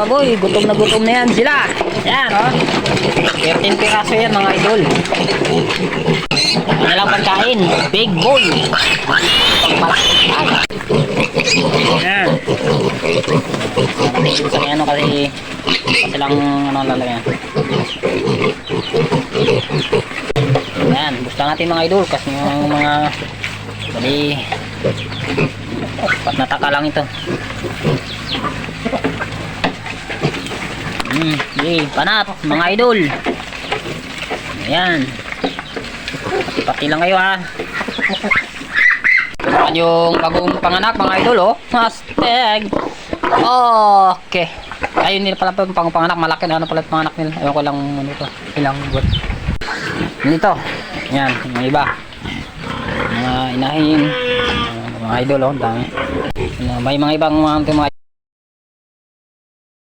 Boy, gutom na yan sila. Yan, oh. 13 piraso yan mga idol. Ano lang pagkain? Big boy. Pagpalakpan. Yan. Sa ano kasi lang ano lalagyan. Yan, gusto natin mga idol kasi yung mga bali patnataka lang ito. Panat mga idol. Ayan. Pati lang kayo ha. Ito yung bagong panganak mga idol oh. Hashtag. Okay. Ayun nila pala pang panganak. Malaki na ano pala panganak nila. Ayun ko lang ano ito. Ilang buwan. Dito. Ayan. Mga iba. Mga inahin. Mga idol oh. Dami. May mga ibang mga